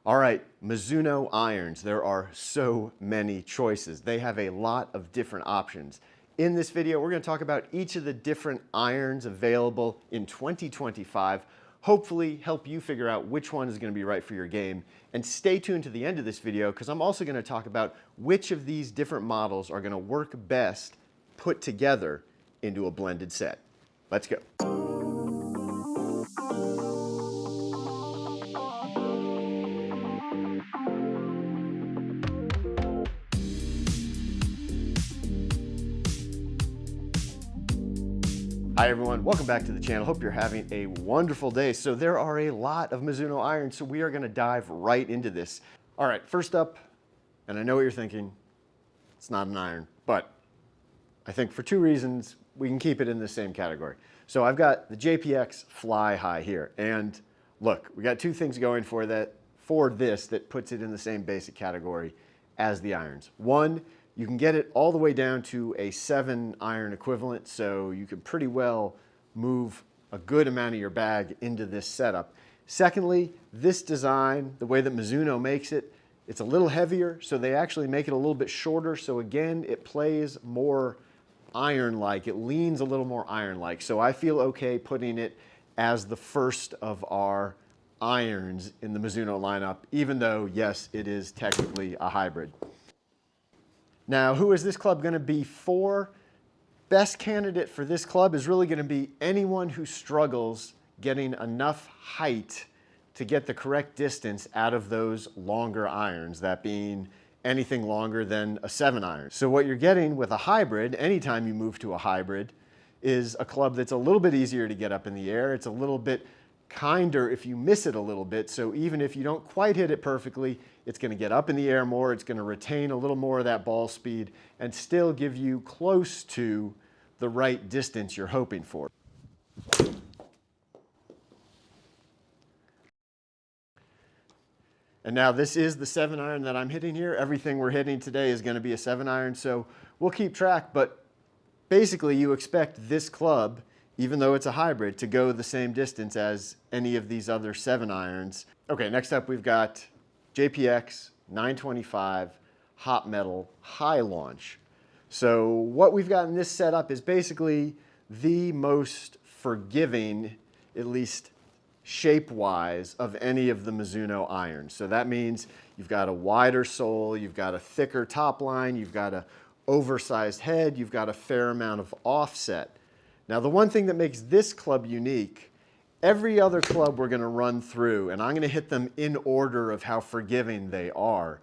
All right, Mizuno irons. There are so many choices. They have a lot of different options. In this video, we're going to talk about each of the different irons available in 2025, hopefully help you figure out which one is going to be right for your game. And stay tuned to the end of this video because I'm also going to talk about which of these different models are going to work best put together into a blended set. Let's go. Hi everyone, welcome back to the channel. Hope you're having a wonderful day. So there are a lot of Mizuno irons, so we are going to dive right into this. All right, first up, and I know what you're thinking, it's not an iron, but I think for two reasons we can keep it in the same category. So I've got the JPX Fli-Hi here, and look, we got two things going for this that puts it in the same basic category as the irons. One, you can get it all the way down to a 7 iron equivalent, so you can pretty well move a good amount of your bag into this setup. Secondly, this design, the way that Mizuno makes it, it's a little heavier, so they actually make it a little bit shorter, so again, it plays more iron-like. It leans a little more iron-like, so I feel okay putting it as the first of our irons in the Mizuno lineup, even though, yes, it is technically a hybrid. Now, who is this club going to be for? Best candidate for this club is really going to be anyone who struggles getting enough height to get the correct distance out of those longer irons, that being anything longer than a 7 iron. So what you're getting with a hybrid, anytime you move to a hybrid, is a club that's a little bit easier to get up in the air. It's a little bit kinder if you miss it a little bit. So even if you don't quite hit it perfectly, it's going to get up in the air more. It's going to retain a little more of that ball speed and still give you close to the right distance you're hoping for. And now this is the 7 iron that I'm hitting here. Everything we're hitting today is going to be a 7 iron, so we'll keep track, but basically you expect this club, even though it's a hybrid, to go the same distance as any of these other 7 irons. Okay, next up we've got JPX 925 hot metal high launch. So what we've got in this setup is basically the most forgiving, at least shape-wise, of any of the Mizuno irons. So that means you've got a wider sole, you've got a thicker top line, you've got an oversized head, you've got a fair amount of offset. Now, the one thing that makes this club unique, every other club we're going to run through, and I'm going to hit them in order of how forgiving they are.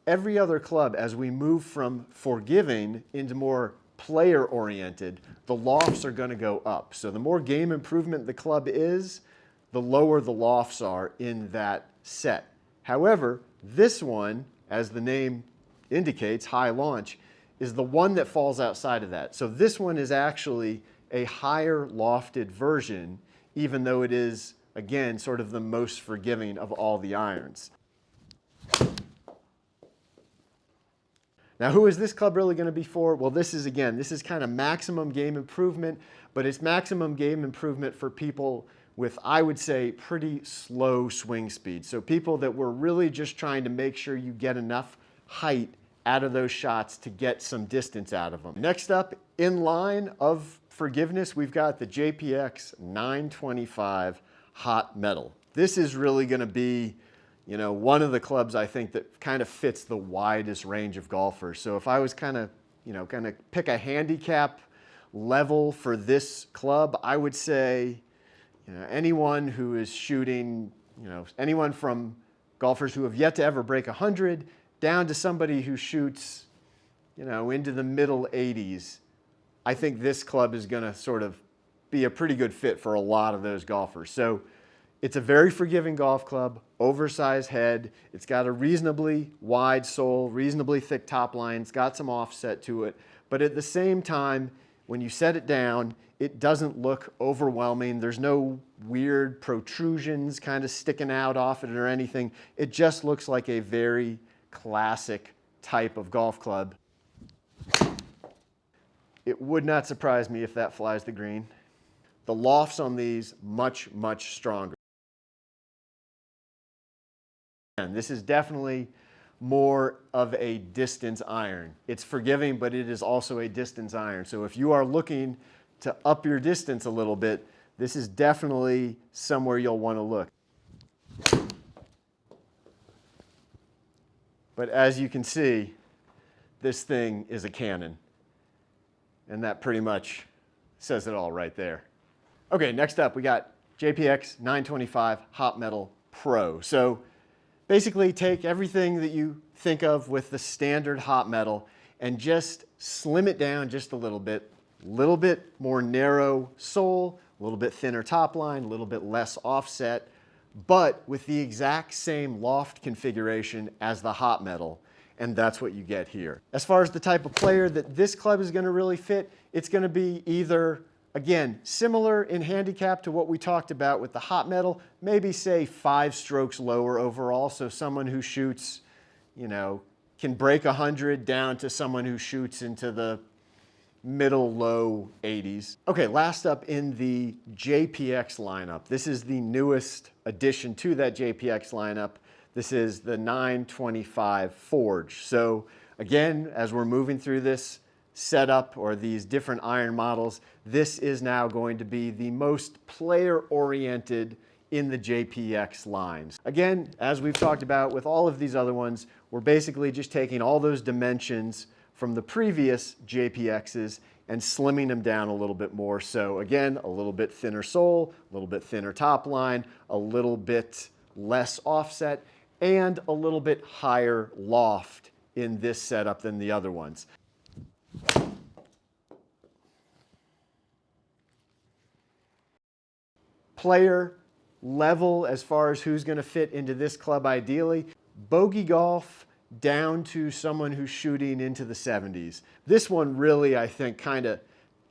Every other club, as we move from forgiving into more player-oriented, the lofts are going to go up. So the more game improvement the club is, the lower the lofts are in that set. However, this one, as the name indicates, high launch, is the one that falls outside of that. So this one is actually a higher lofted version, even though it is, again, sort of the most forgiving of all the irons. Now, who is this club really going to be for? Well, this is kind of maximum game improvement, but it's maximum game improvement for people with, I would say, pretty slow swing speed. So people that were really just trying to make sure you get enough height out of those shots to get some distance out of them. Next up, in line of forgiveness, we've got the JPX 925 hot metal. This is really going to be, one of the clubs I think that kind of fits the widest range of golfers. So if I was kind of pick a handicap level for this club, I would say, anyone who is shooting, anyone from golfers who have yet to ever break 100 down to somebody who shoots, into the middle 80s. I think this club is going to sort of be a pretty good fit for a lot of those golfers. So it's a very forgiving golf club, oversized head. It's got a reasonably wide sole, reasonably thick top line. It's got some offset to it. But at the same time, when you set it down, it doesn't look overwhelming. There's no weird protrusions kind of sticking out off it or anything. It just looks like a very classic type of golf club. It would not surprise me if that flies the green. The lofts on these much, much stronger. again, this is definitely more of a distance iron. It's forgiving, but it is also a distance iron. So if you are looking to up your distance a little bit, this is definitely somewhere you'll want to look. But as you can see, this thing is a cannon. And that pretty much says it all right there. Okay, next up we got JPX 925 Hot Metal Pro. So basically take everything that you think of with the standard hot metal and just slim it down just a little bit more narrow sole, a little bit thinner top line, a little bit less offset, but with the exact same loft configuration as the hot metal. And that's what you get here. As far as the type of player that this club is going to really fit, it's going to be either, again, similar in handicap to what we talked about with the hot metal, maybe say 5 strokes lower overall. So someone who shoots, can break 100 down to someone who shoots into the middle low 80s. Okay, last up in the JPX lineup. This is the newest addition to that JPX lineup. This is the 925 Forge. So again, as we're moving through this setup or these different iron models, this is now going to be the most player-oriented in the JPX lines. Again, as we've talked about with all of these other ones, we're basically just taking all those dimensions from the previous JPXs and slimming them down a little bit more. So again, a little bit thinner sole, a little bit thinner top line, a little bit less offset, and a little bit higher loft in this setup than the other ones. Player level as far as who's going to fit into this club ideally, bogey golf down to someone who's shooting into the 70s. This one really, I think, kind of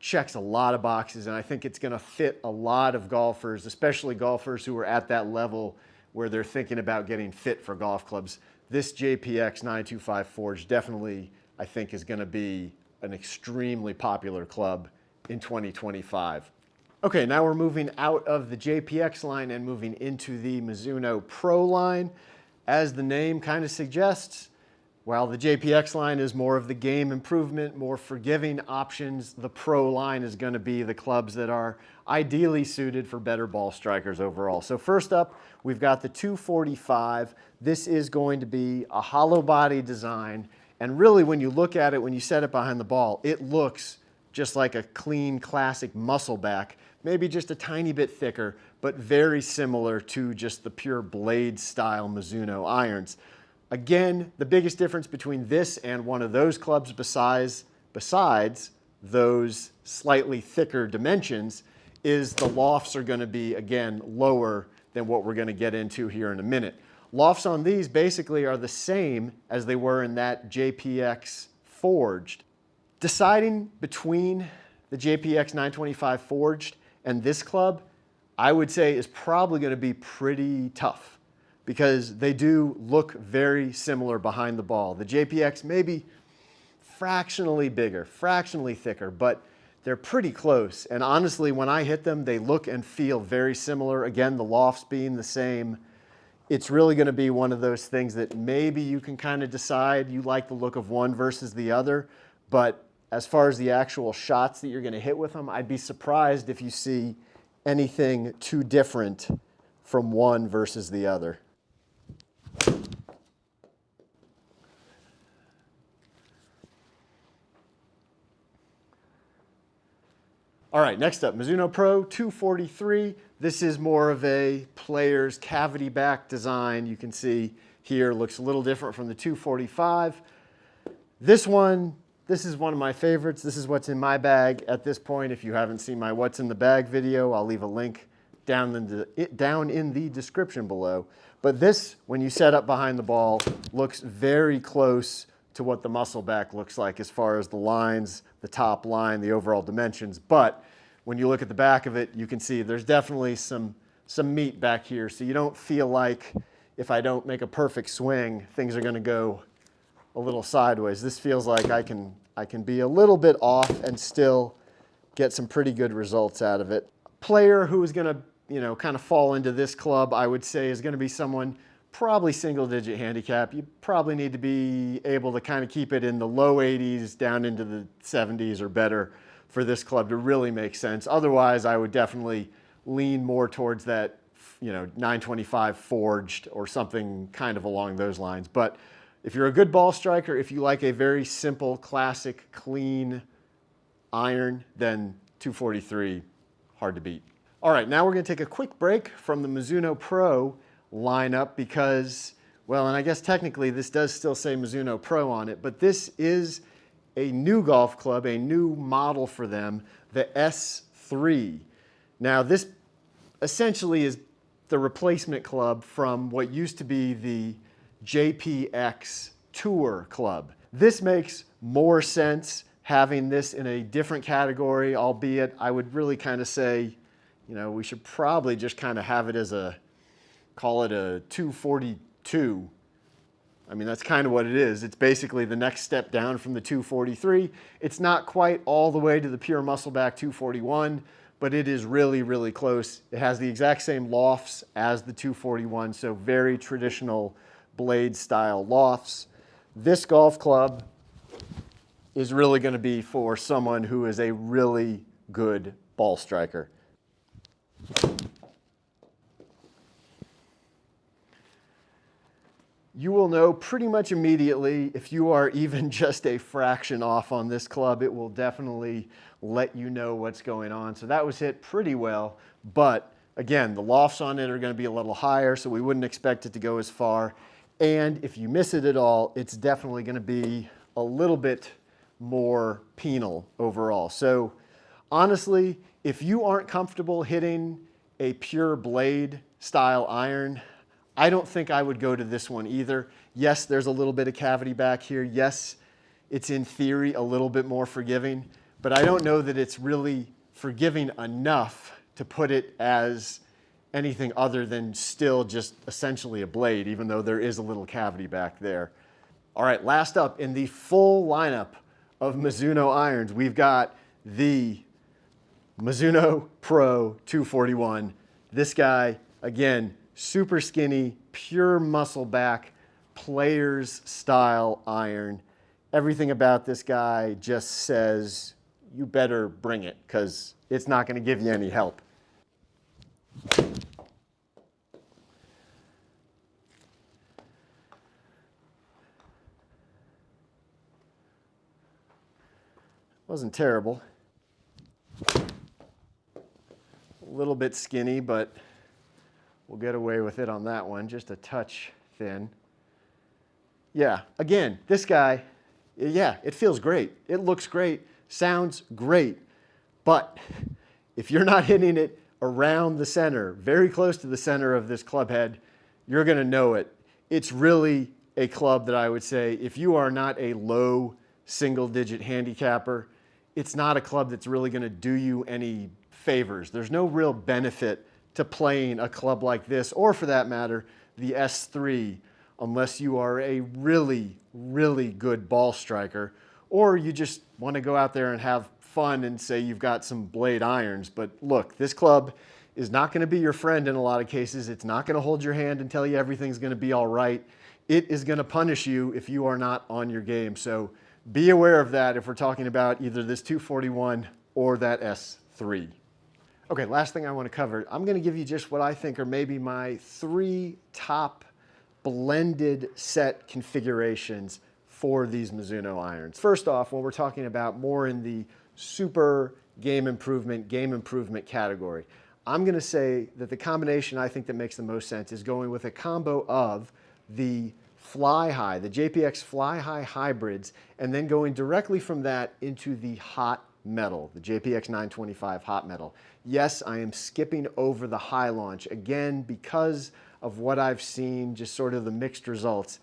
checks a lot of boxes, and I think it's going to fit a lot of golfers, especially golfers who are at that level where they're thinking about getting fit for golf clubs. This JPX 925 Forge definitely, I think, is going to be an extremely popular club in 2025. Okay, now we're moving out of the JPX line and moving into the Mizuno Pro line. As the name kind of suggests, while the JPX line is more of the game improvement, more forgiving options, the Pro line is going to be the clubs that are ideally suited for better ball strikers overall. So first up, we've got the 245. This is going to be a hollow body design. And really, when you look at it, when you set it behind the ball, it looks just like a clean, classic muscle back, maybe just a tiny bit thicker, but very similar to just the pure blade style Mizuno irons. Again, the biggest difference between this and one of those clubs besides those slightly thicker dimensions is the lofts are going to be, again, lower than what we're going to get into here in a minute. Lofts on these basically are the same as they were in that JPX Forged. Deciding between the JPX 925 Forged and this club, I would say is probably going to be pretty tough because they do look very similar behind the ball. The JPX may be fractionally bigger, fractionally thicker, but they're pretty close. And honestly, when I hit them, they look and feel very similar. Again, the lofts being the same. It's really going to be one of those things that maybe you can kind of decide you like the look of one versus the other. But as far as the actual shots that you're going to hit with them, I'd be surprised if you see anything too different from one versus the other. All right, next up, Mizuno Pro 243. This is more of a player's cavity back design. You can see here looks a little different from the 245. This is one of my favorites. This is what's in my bag at this point. If you haven't seen my What's in the Bag video, I'll leave a link down in the description below. But this, when you set up behind the ball, looks very close to what the muscle back looks like as far as the lines, the top line, the overall dimensions. But when you look at the back of it, you can see there's definitely some meat back here. So you don't feel like if I don't make a perfect swing, things are going to go a little sideways. This feels like I can be a little bit off and still get some pretty good results out of it. Player who is going to, kind of fall into this club, I would say, is going to be someone probably single-digit handicap. You probably need to be able to kind of keep it in the low 80s down into the 70s or better for this club to really make sense. Otherwise, I would definitely lean more towards that, 925 forged or something kind of along those lines. But if you're a good ball striker, if you like a very simple, classic, clean iron, then 243, hard to beat. All right, now we're going to take a quick break from the Mizuno Pro lineup because, well, and I guess technically this does still say Mizuno Pro on it, but this is a new golf club, a new model for them, the S3. Now, this essentially is the replacement club from what used to be the JPX Tour Club. This makes more sense having this in a different category, albeit I would really kind of say, we should probably just kind of have it as call it a 242. I mean, that's kind of what it is. It's basically the next step down from the 243. It's not quite all the way to the pure muscleback 241, but it is really, really close. It has the exact same lofts as the 241, so very traditional blade style lofts. This golf club is really going to be for someone who is a really good ball striker. You will know pretty much immediately if you are even just a fraction off on this club. It will definitely let you know what's going on. So that was hit pretty well, but again, the lofts on it are going to be a little higher, so we wouldn't expect it to go as far. And if you miss it at all, it's definitely going to be a little bit more penal overall. So honestly, if you aren't comfortable hitting a pure blade style iron, I don't think I would go to this one either. Yes, there's a little bit of cavity back here. Yes, it's in theory a little bit more forgiving, but I don't know that it's really forgiving enough to put it as anything other than still just essentially a blade, even though there is a little cavity back there. All right, last up in the full lineup of Mizuno irons, we've got the Mizuno Pro 241. This guy, again, super skinny, pure muscle back, players style iron. Everything about this guy just says, you better bring it because it's not going to give you any help. Wasn't terrible. A little bit skinny, but we'll get away with it on that one. Just a touch thin. Yeah, again, this guy, yeah, it feels great. It looks great, sounds great. But if you're not hitting it around the center, very close to the center of this club head, you're going to know it. It's really a club that I would say, if you are not a low single-digit handicapper, it's not a club that's really going to do you any favors. There's no real benefit to playing a club like this, or for that matter, the S3, unless you are a really, really good ball striker, or you just want to go out there and have fun and say you've got some blade irons. But look, this club is not going to be your friend in a lot of cases. It's not going to hold your hand and tell you everything's going to be all right. It is going to punish you if you are not on your game. So be aware of that if we're talking about either this 241 or that S3. Okay, last thing I want to cover. I'm going to give you just what I think are maybe my 3 top blended set configurations for these Mizuno irons. First off, when we're talking about more in the super game improvement category, I'm going to say that the combination I think that makes the most sense is going with a combo of the Fli-Hi, the JPX Fli-Hi hybrids, and then going directly from that into the hot metal, the JPX 925 hot metal. Yes, I am skipping over the high launch, again, because of what I've seen, just sort of the mixed results,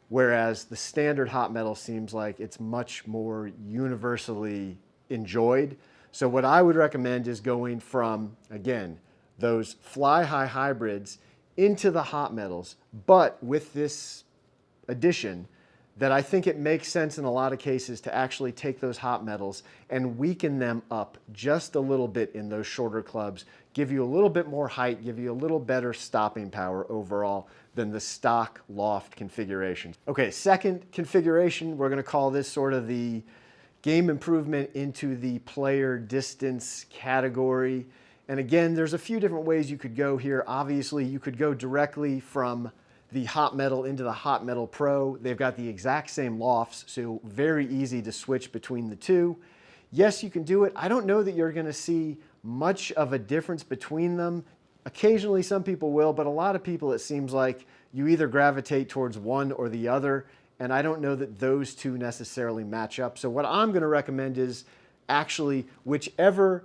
whereas the standard hot metal seems like it's much more universally enjoyed. So what I would recommend is going from, again, those Fli-Hi hybrids into the hot metals, but with this addition that I think it makes sense in a lot of cases to actually take those hot metals and weaken them up just a little bit in those shorter clubs, give you a little bit more height, give you a little better stopping power overall than the stock loft configuration. Okay, second configuration, we're gonna call this sort of the game improvement into the player distance category. And again, there's a few different ways you could go here. Obviously, you could go directly from the hot metal into the hot metal pro. They've got the exact same lofts, so very easy to switch between the two. Yes, you can do it. I don't know that you're gonna see much of a difference between them. Occasionally some people will, but a lot of people it seems like you either gravitate towards one or the other, and I don't know that those two necessarily match up. So what I'm gonna recommend is actually whichever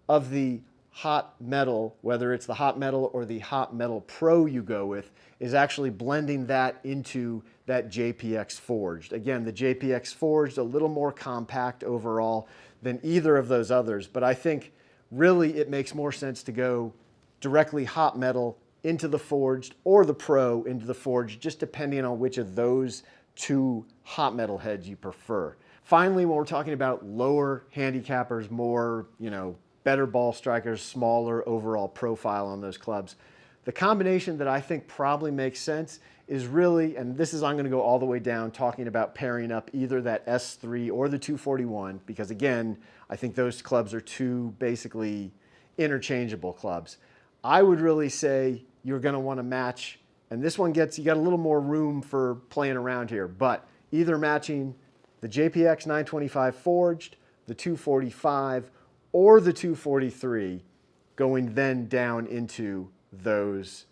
of the hot metal, whether it's the hot metal or the hot metal pro you go with, is actually blending that into that JPX forged. Again, the JPX forged a little more compact overall than either of those others, but I think really it makes more sense to go directly hot metal into the forged or the pro into the forged, just depending on which of those two hot metal heads you prefer. Finally, when we're talking about lower handicappers, more, better ball strikers, smaller overall profile on those clubs, the combination that I think probably makes sense is really, and this is, I'm going to go all the way down talking about pairing up either that S3 or the 241, because again, I think those clubs are two basically interchangeable clubs. I would really say you're going to want to match, and this one you got a little more room for playing around here, but either matching the JPX 925 forged, the 245, or the 243, going then down into those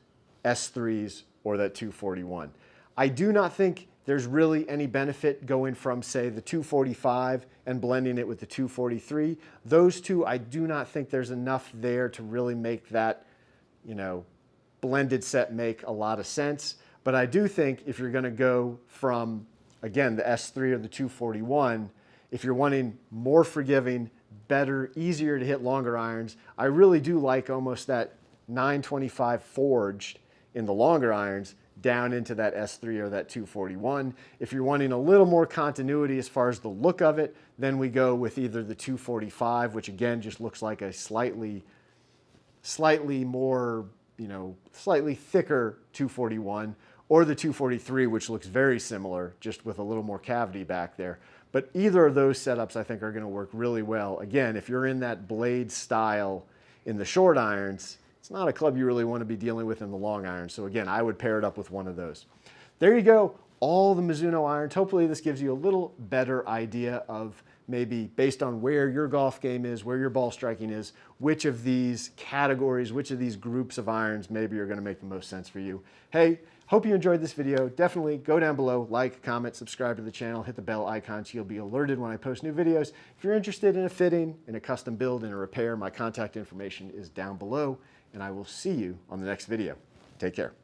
S3s or that 241. I do not think there's really any benefit going from, say, the 245 and blending it with the 243. Those two, I do not think there's enough there to really make that, blended set make a lot of sense. But I do think if you're gonna go from, again, the S3 or the 241, if you're wanting more forgiving, better, easier to hit longer irons, I really do like almost that 925 forged in the longer irons down into that S3 or that 241. If you're wanting a little more continuity as far as the look of it, then we go with either the 245, which again just looks like a slightly more, slightly thicker 241, or the 243, which looks very similar, just with a little more cavity back there. But either of those setups I think are going to work really well. Again, if you're in that blade style in the short irons, it's not a club you really want to be dealing with in the long irons. So again, I would pair it up with one of those. There you go, all the Mizuno irons. Hopefully this gives you a little better idea of maybe based on where your golf game is, where your ball striking is, which of these categories, which of these groups of irons maybe are going to make the most sense for you. Hey, hope you enjoyed this video. Definitely go down below, like, comment, subscribe to the channel, hit the bell icon so you'll be alerted when I post new videos. If you're interested in a fitting, in a custom build, in a repair, my contact information is down below, and I will see you on the next video. Take care.